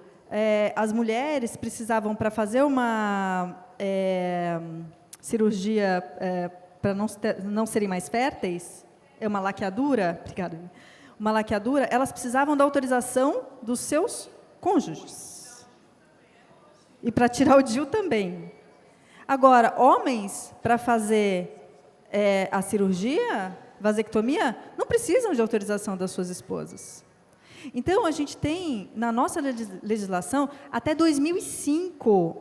[SPEAKER 2] as mulheres precisavam, para fazer uma cirurgia para não serem mais férteis, uma laqueadura, obrigada, uma laqueadura, elas precisavam da autorização dos seus cônjuges. E para tirar o DIU também. Agora, homens, para fazer a cirurgia, vasectomia, não precisam de autorização das suas esposas. Então, a gente tem, na nossa legislação, até 2005,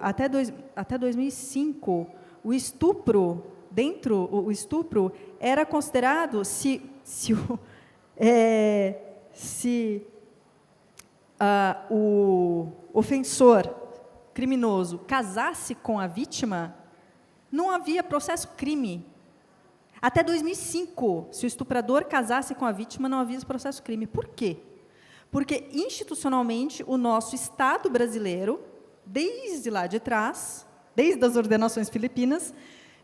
[SPEAKER 2] o estupro, o estupro era considerado, se o ofensor criminoso casasse com a vítima, não havia processo crime. Até 2005, se o estuprador casasse com a vítima, não havia processo crime. Por quê? Porque, institucionalmente, o nosso Estado brasileiro, desde lá de trás, desde as ordenações filipinas,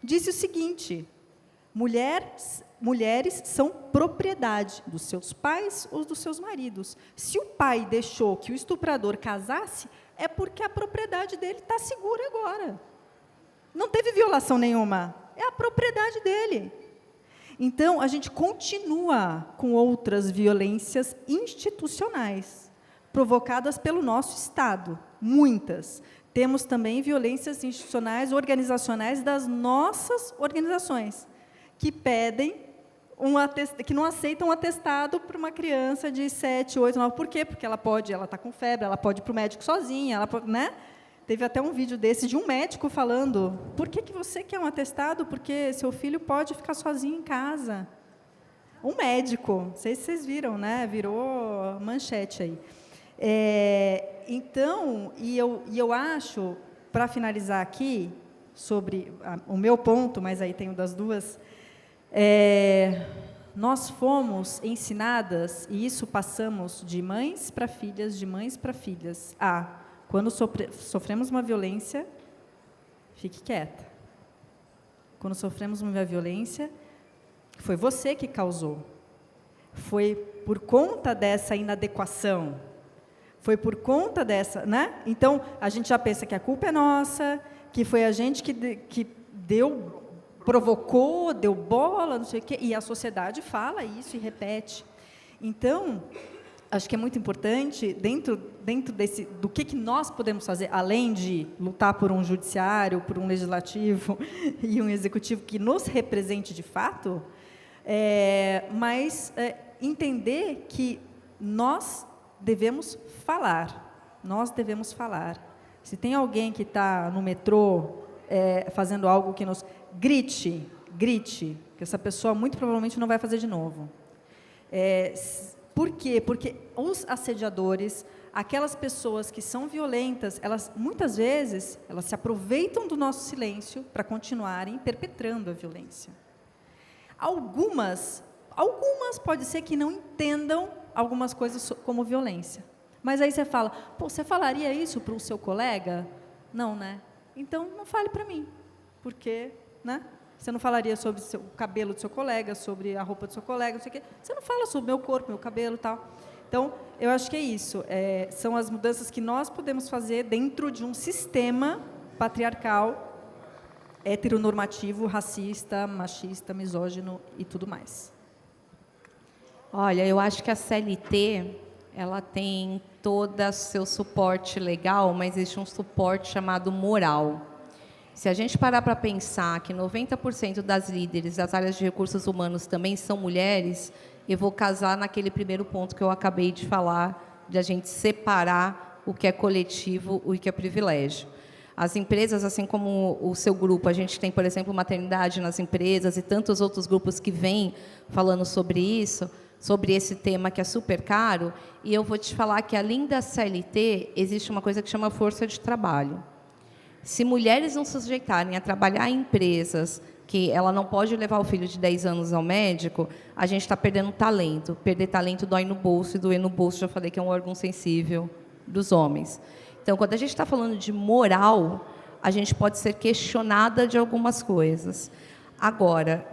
[SPEAKER 2] disse o seguinte: mulheres são propriedade dos seus pais ou dos seus maridos. Se o pai deixou que o estuprador casasse, é porque a propriedade dele está segura agora. Não teve violação nenhuma. É a propriedade dele. Então, a gente continua com outras violências institucionais, provocadas pelo nosso Estado. Muitas. Temos também violências institucionais, organizacionais das nossas organizações, que pedem que não aceitam um atestado para uma criança de 7, 8, 9. Por quê? Porque ela está com febre, ela pode ir para o médico sozinha, né? Teve até um vídeo desse de um médico falando: por que você quer um atestado? Porque seu filho pode ficar sozinho em casa. Um médico, não sei se vocês viram, né? Virou manchete aí. Então, eu acho, para finalizar aqui, sobre o meu ponto, mas aí tenho das duas, nós fomos ensinadas, e isso passamos de mães para filhas, quando sofremos uma violência, fique quieta. Quando sofremos uma violência, foi você que causou. Foi por conta dessa inadequação. Foi por conta dessa, né? Então, a gente já pensa que a culpa é nossa, que foi a gente que provocou, deu bola, não sei o quê, e a sociedade fala isso e repete. Então, acho que é muito importante, dentro do que nós podemos fazer, além de lutar por um judiciário, por um legislativo e um executivo que nos represente de fato, mas entender que nós devemos falar. Nós devemos falar. Se tem alguém que está no metrô fazendo algo que nos... Grite, que essa pessoa muito provavelmente não vai fazer de novo. Por quê? Porque os assediadores, aquelas pessoas que são violentas, elas muitas vezes elas se aproveitam do nosso silêncio para continuarem perpetrando a violência. Algumas pode ser que não entendam algumas coisas como violência. Mas aí você fala: pô, você falaria isso para o seu colega? Não, né? Então, não fale para mim. Porque, né? Você não falaria sobre o cabelo do seu colega, sobre a roupa do seu colega, não sei o quê. Você não fala sobre o meu corpo, meu cabelo e tal. Então, eu acho que é isso. São as mudanças que nós podemos fazer dentro de um sistema patriarcal, heteronormativo, racista, machista, misógino e tudo mais.
[SPEAKER 4] Olha, eu acho que a CLT, ela tem todo o seu suporte legal, mas existe um suporte chamado moral. Se a gente parar para pensar que 90% das líderes das áreas de recursos humanos também são mulheres, eu vou casar naquele primeiro ponto que eu acabei de falar, de a gente separar o que é coletivo e o que é privilégio. As empresas, assim como o seu grupo, a gente tem, por exemplo, maternidade nas empresas e tantos outros grupos que vêm falando sobre isso, sobre esse tema que é super caro, e eu vou te falar que, além da CLT, existe uma coisa que chama força de trabalho. Se mulheres não se sujeitarem a trabalhar em empresas que ela não pode levar o filho de 10 anos ao médico, a gente está perdendo talento. Perder talento dói no bolso, e doer no bolso, já falei que é um órgão sensível dos homens. Então, quando a gente está falando de moral, a gente pode ser questionada de algumas coisas. Agora,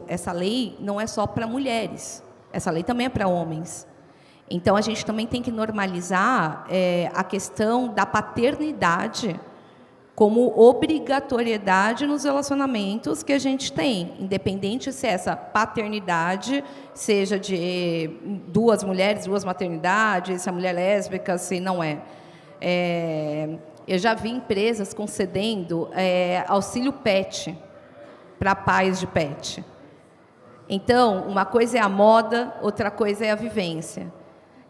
[SPEAKER 4] essa lei não é só para mulheres, essa lei também é para homens. Então, a gente também tem que normalizar a questão da paternidade como obrigatoriedade nos relacionamentos que a gente tem, independente se essa paternidade seja de 2 mulheres, 2 maternidades, se a mulher é lésbica, se não é. Eu já vi empresas concedendo auxílio PET para pais de PET. Então, uma coisa é a moda, outra coisa é a vivência.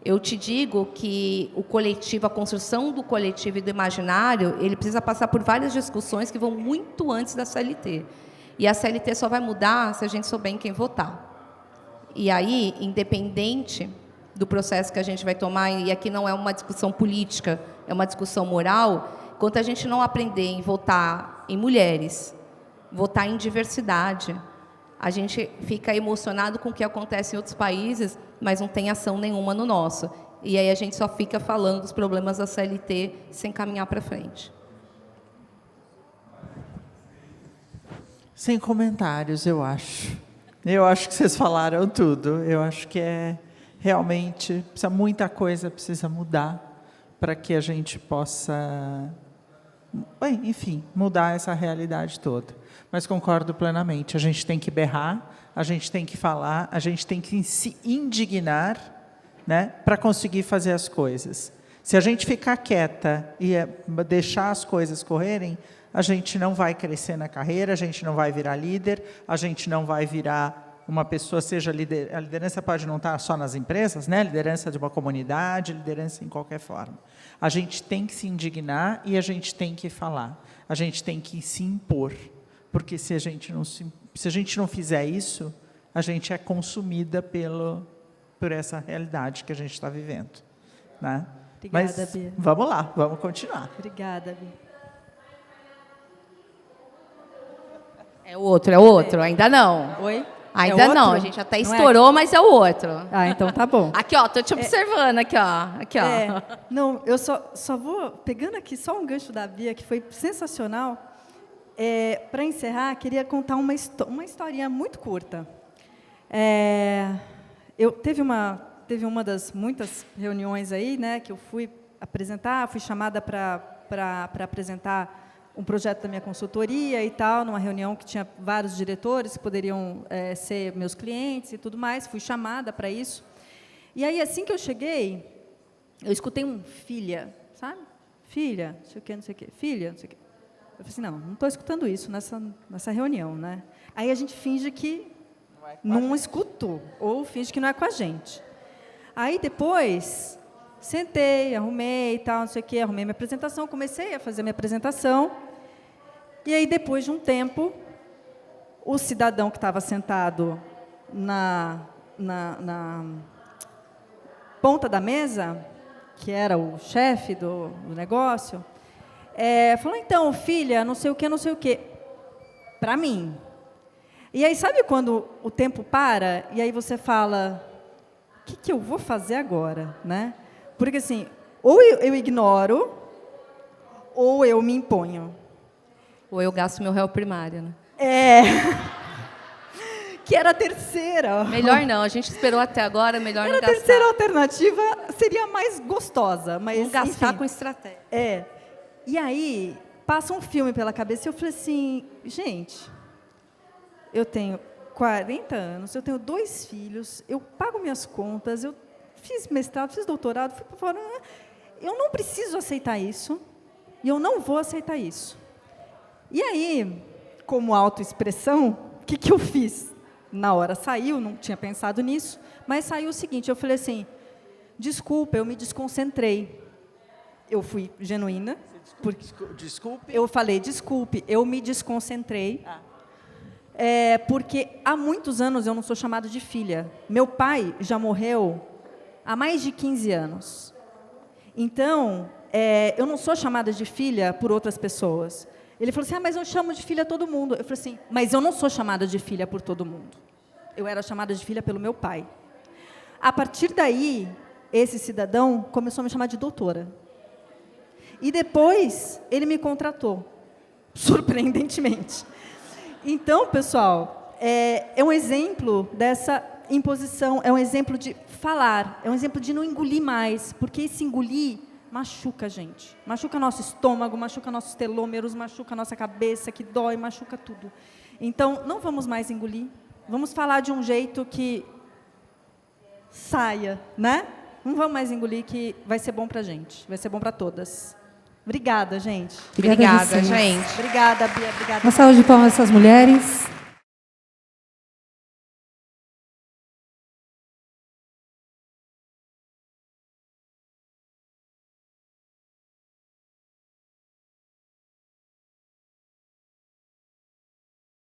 [SPEAKER 4] Eu te digo que o coletivo, a construção do coletivo e do imaginário, ele precisa passar por várias discussões que vão muito antes da CLT. E a CLT só vai mudar se a gente souber em quem votar. E aí, independente do processo que a gente vai tomar, e aqui não é uma discussão política, é uma discussão moral, enquanto a gente não aprender em votar em mulheres, votar em diversidade, a gente fica emocionado com o que acontece em outros países, mas não tem ação nenhuma no nosso. E aí a gente só fica falando dos problemas da CLT sem caminhar para frente.
[SPEAKER 3] Sem comentários, eu acho. Eu acho que vocês falaram tudo. Eu acho que realmente muita coisa precisa mudar para que a gente possa, enfim, mudar essa realidade toda. Mas concordo plenamente. A gente tem que berrar, a gente tem que falar, a gente tem que se indignar, né, para conseguir fazer as coisas. Se a gente ficar quieta e deixar as coisas correrem, a gente não vai crescer na carreira, a gente não vai virar líder, a gente não vai virar uma pessoa, seja líder, a liderança pode não estar só nas empresas, né? Liderança de uma comunidade, liderança em qualquer forma. A gente tem que se indignar e a gente tem que falar. A gente tem que se impor, porque se a gente não fizer isso, a gente é consumida por essa realidade que a gente está vivendo, né?
[SPEAKER 2] Obrigada,
[SPEAKER 3] Mas
[SPEAKER 2] Bia.
[SPEAKER 3] vamos lá, vamos continuar.
[SPEAKER 2] Obrigada, Bia.
[SPEAKER 4] É o outro, ainda não.
[SPEAKER 2] Oi?
[SPEAKER 4] Ainda
[SPEAKER 2] É
[SPEAKER 4] não,
[SPEAKER 2] outro?
[SPEAKER 4] a gente até
[SPEAKER 2] Não é?
[SPEAKER 4] estourou, mas é o outro.
[SPEAKER 2] Ah, então tá bom.
[SPEAKER 4] Aqui, ó, tô te observando, aqui, ó.
[SPEAKER 2] Não, eu só vou, pegando aqui só um gancho da Bia, que foi sensacional. Para encerrar, queria contar uma historinha muito curta. Teve uma das muitas reuniões aí, né, que eu fui apresentar, fui chamada para apresentar um projeto da minha consultoria e tal, numa reunião que tinha vários diretores que poderiam ser meus clientes e tudo mais, fui chamada para isso. E aí, assim que eu cheguei, eu escutei filha, sabe? Filha, não sei o quê, não sei o quê, filha, não sei o quê. Eu falei assim, não estou escutando isso nessa reunião, né? Aí a gente finge que não escutou, ou finge que não é com a gente. Aí depois, sentei, arrumei e tal, não sei o quê, arrumei minha apresentação, comecei a fazer minha apresentação, e aí depois de um tempo, o cidadão que estava sentado na ponta da mesa, que era o chefe do negócio, falou, então, filha, não sei o quê, para mim. E aí, sabe quando o tempo para, e aí você fala, o que eu vou fazer agora? Né? Porque, assim, ou eu ignoro, ou eu me imponho.
[SPEAKER 4] Ou eu gasto meu réu primário, né?
[SPEAKER 2] Que era a terceira.
[SPEAKER 4] Melhor não, a gente esperou até agora, melhor não gastar.
[SPEAKER 2] A terceira alternativa seria mais gostosa, mas,
[SPEAKER 4] vamos gastar
[SPEAKER 2] enfim,
[SPEAKER 4] com estratégia.
[SPEAKER 2] E aí, passa um filme pela cabeça e eu falei assim, gente, eu tenho 40 anos, eu tenho 2 filhos, eu pago minhas contas, eu fiz mestrado, fiz doutorado, fui para fora. Eu não preciso aceitar isso e eu não vou aceitar isso. E aí, como autoexpressão, o que eu fiz? Na hora saiu, não tinha pensado nisso, mas saiu o seguinte, eu falei assim, desculpa, eu me desconcentrei. Eu fui genuína.
[SPEAKER 3] Desculpe.
[SPEAKER 2] Eu falei, desculpe, eu me desconcentrei. Porque há muitos anos eu não sou chamada de filha. Meu pai já morreu há mais de 15 anos. Então, eu não sou chamada de filha por outras pessoas. Ele falou assim, mas eu chamo de filha todo mundo. Eu falei assim, mas eu não sou chamada de filha por todo mundo. Eu era chamada de filha pelo meu pai. A partir daí, esse cidadão começou a me chamar de doutora. E depois, ele me contratou, surpreendentemente. Então, pessoal, é um exemplo dessa imposição, é um exemplo de falar, é um exemplo de não engolir mais, porque esse engolir machuca a gente. Machuca nosso estômago, machuca nossos telômeros, machuca nossa cabeça, que dói, machuca tudo. Então, não vamos mais engolir, vamos falar de um jeito que saia, né? Não vamos mais engolir, que vai ser bom para a gente, vai ser bom para todas. Obrigada, gente.
[SPEAKER 6] Obrigada, gente.
[SPEAKER 2] Obrigada, Bia. Obrigada.
[SPEAKER 1] Uma salva de palmas a essas mulheres.